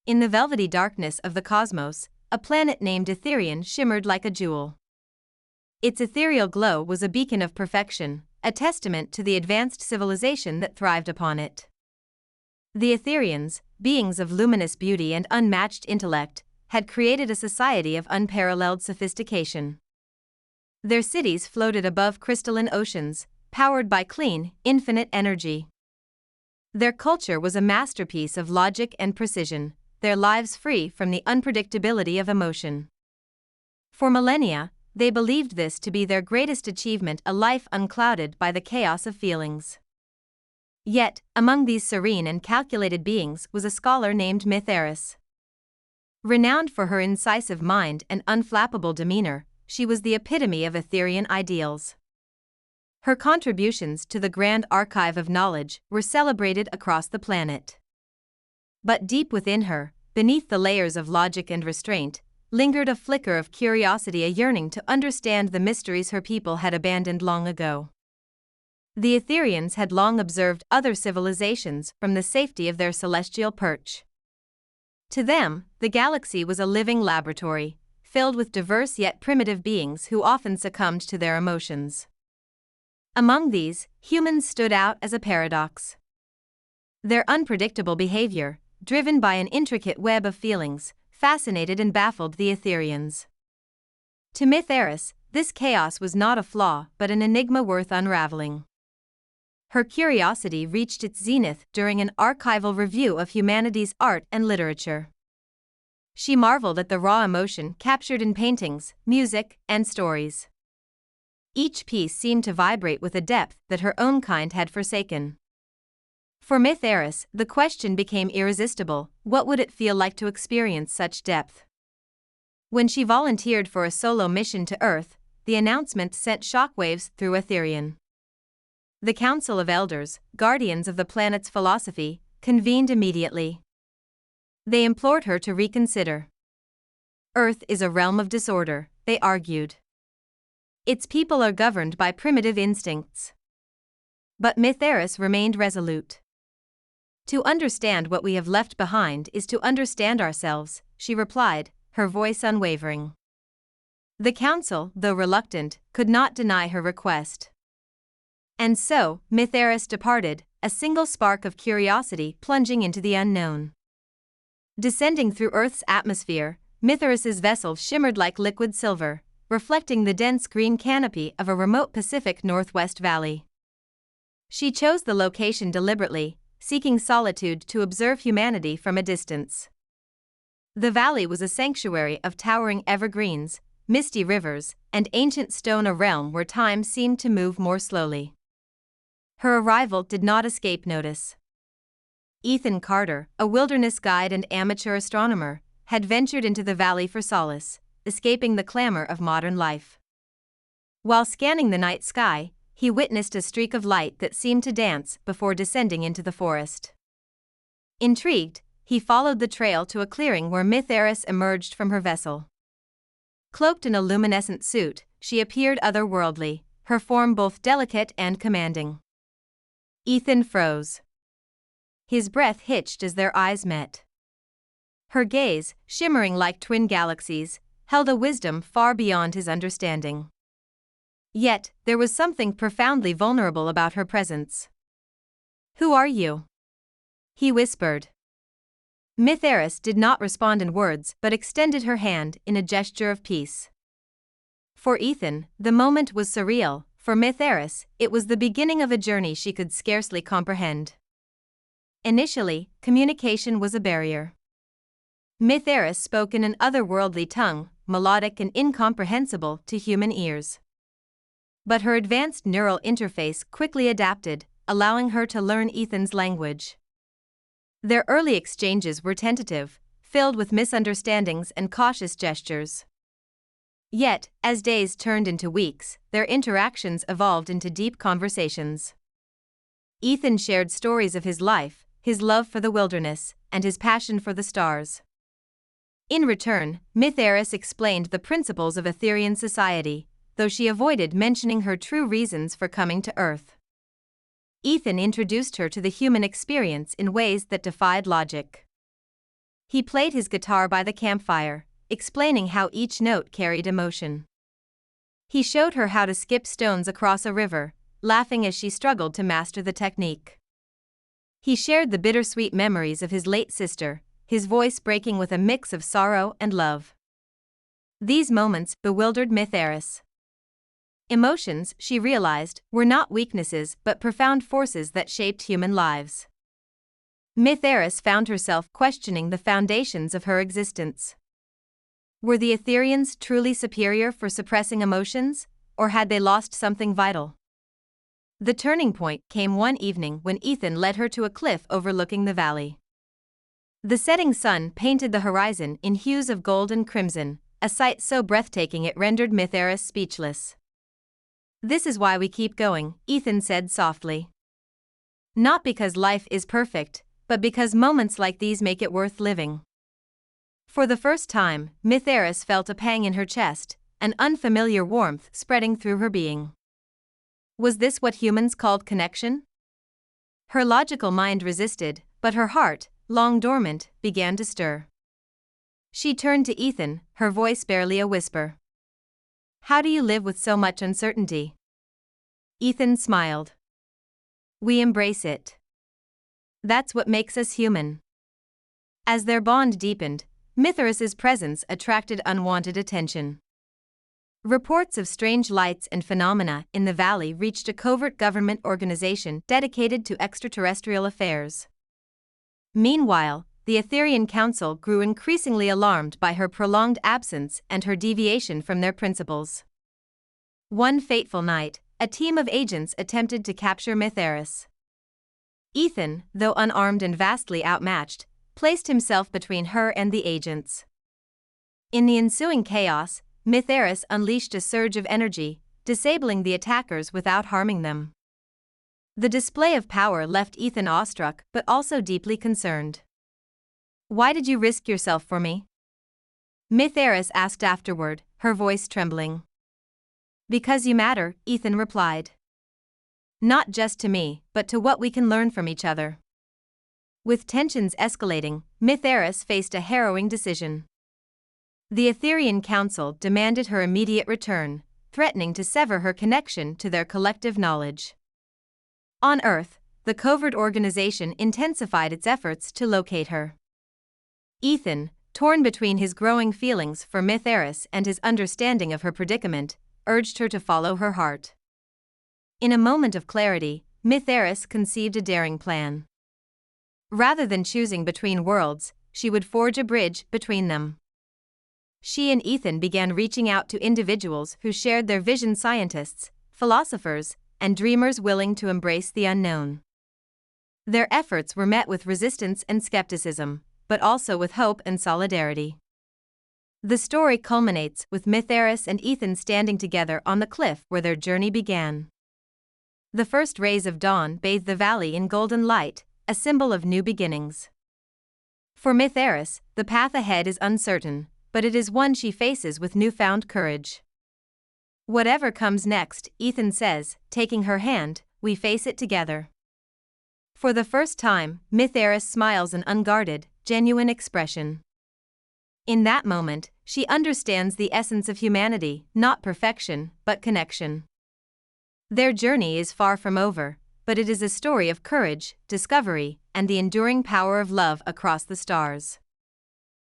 In the velvety darkness of the cosmos, a planet named Aetherian shimmered like a jewel. Its ethereal glow was a beacon of perfection, a testament to the advanced civilization that thrived upon it. The Aetherians, beings of luminous beauty and unmatched intellect, had created a society of unparalleled sophistication. Their cities floated above crystalline oceans, powered by clean, infinite energy. Their culture was a masterpiece of logic and precision, their lives free from the unpredictability of emotion. For millennia, they believed this to be their greatest achievement, a life unclouded by the chaos of feelings. Yet, among these serene and calculated beings was a scholar named Mytheris. Renowned for her incisive mind and unflappable demeanor, she was the epitome of Aetherian ideals. Her contributions to the grand archive of knowledge were celebrated across the planet. But deep within her, beneath the layers of logic and restraint, lingered a flicker of curiosity, a yearning to understand the mysteries her people had abandoned long ago. The Aetherians had long observed other civilizations from the safety of their celestial perch. To them, the galaxy was a living laboratory, filled with diverse yet primitive beings who often succumbed to their emotions. Among these, humans stood out as a paradox. Their unpredictable behavior, driven by an intricate web of feelings, fascinated and baffled the Aetherians. To Mytheris, this chaos was not a flaw but an enigma worth unraveling. Her curiosity reached its zenith during an archival review of humanity's art and literature. She marveled at the raw emotion captured in paintings, music, and stories. Each piece seemed to vibrate with a depth that her own kind had forsaken. For Mytheris, the question became irresistible: what would it feel like to experience such depth? When she volunteered for a solo mission to Earth, the announcement sent shockwaves through Aetherian. The Council of Elders, guardians of the planet's philosophy, convened immediately. They implored her to reconsider. Earth is a realm of disorder, they argued. Its people are governed by primitive instincts. But Mytheris remained resolute. To understand what we have left behind is to understand ourselves, she replied, her voice unwavering. The council, though reluctant, could not deny her request. And so, Mytheris departed, a single spark of curiosity plunging into the unknown. Descending through Earth's atmosphere, Mytheris's vessel shimmered like liquid silver, reflecting the dense green canopy of a remote Pacific Northwest valley. She chose the location deliberately, seeking solitude to observe humanity from a distance. The valley was a sanctuary of towering evergreens, misty rivers, and ancient stone, a realm where time seemed to move more slowly. Her arrival did not escape notice. Ethan Carter, a wilderness guide and amateur astronomer, had ventured into the valley for solace, escaping the clamor of modern life. While scanning the night sky, he witnessed a streak of light that seemed to dance before descending into the forest. Intrigued, he followed the trail to a clearing where Mytheris emerged from her vessel. Cloaked in a luminescent suit, she appeared otherworldly, her form both delicate and commanding. Ethan froze. His breath hitched as their eyes met. Her gaze, shimmering like twin galaxies, held a wisdom far beyond his understanding. Yet, there was something profoundly vulnerable about her presence. "Who are you?" he whispered. Mytheris did not respond in words but extended her hand in a gesture of peace. For Ethan, the moment was surreal. For Mytheris, it was the beginning of a journey she could scarcely comprehend. Initially, communication was a barrier. Mytheris spoke in an otherworldly tongue, melodic and incomprehensible to human ears. But her advanced neural interface quickly adapted, allowing her to learn Ethan's language. Their early exchanges were tentative, filled with misunderstandings and cautious gestures. Yet, as days turned into weeks, their interactions evolved into deep conversations. Ethan shared stories of his life, his love for the wilderness, and his passion for the stars. In return, Mytheris explained the principles of Aetherian society, though she avoided mentioning her true reasons for coming to Earth. Ethan introduced her to the human experience in ways that defied logic. He played his guitar by the campfire, explaining how each note carried emotion. He showed her how to skip stones across a river, laughing as she struggled to master the technique. He shared the bittersweet memories of his late sister, his voice breaking with a mix of sorrow and love. These moments bewildered Mytheris. Emotions, she realized, were not weaknesses but profound forces that shaped human lives. Mytheris found herself questioning the foundations of her existence. Were the Aetherians truly superior for suppressing emotions, or had they lost something vital? The turning point came one evening when Ethan led her to a cliff overlooking the valley. The setting sun painted the horizon in hues of gold and crimson, a sight so breathtaking it rendered Mytheris speechless. "This is why we keep going," Ethan said softly. "Not because life is perfect, but because moments like these make it worth living." For the first time, Mytheris felt a pang in her chest, an unfamiliar warmth spreading through her being. Was this what humans called connection? Her logical mind resisted, but her heart, long dormant, began to stir. She turned to Ethan, her voice barely a whisper. "How do you live with so much uncertainty?" Ethan smiled. "We embrace it. That's what makes us human." As their bond deepened, Mytheris's presence attracted unwanted attention. Reports of strange lights and phenomena in the valley reached a covert government organization dedicated to extraterrestrial affairs. Meanwhile, the Aetherian Council grew increasingly alarmed by her prolonged absence and her deviation from their principles. One fateful night, a team of agents attempted to capture Mytheris. Ethan, though unarmed and vastly outmatched, placed himself between her and the agents. In the ensuing chaos, Mytheris unleashed a surge of energy, disabling the attackers without harming them. The display of power left Ethan awestruck but also deeply concerned. "Why did you risk yourself for me?" Mytheris asked afterward, her voice trembling. "Because you matter," Ethan replied. "Not just to me, but to what we can learn from each other." With tensions escalating, Mytheris faced a harrowing decision. The Aetherian Council demanded her immediate return, threatening to sever her connection to their collective knowledge. On Earth, the covert organization intensified its efforts to locate her. Ethan, torn between his growing feelings for Mytheris and his understanding of her predicament, urged her to follow her heart. In a moment of clarity, Mytheris conceived a daring plan. Rather than choosing between worlds, she would forge a bridge between them. She and Ethan began reaching out to individuals who shared their vision: scientists, philosophers, and dreamers willing to embrace the unknown. Their efforts were met with resistance and skepticism, but also with hope and solidarity. The story culminates with Mytheris and Ethan standing together on the cliff where their journey began. The first rays of dawn bathed the valley in golden light, a symbol of new beginnings. For Mytheris, the path ahead is uncertain, but it is one she faces with newfound courage. "Whatever comes next," Ethan says, taking her hand, "we face it together." For the first time, Mytheris smiles an unguarded, genuine expression. In that moment, she understands the essence of humanity, not perfection, but connection. Their journey is far from over, but it is a story of courage, discovery, and the enduring power of love across the stars.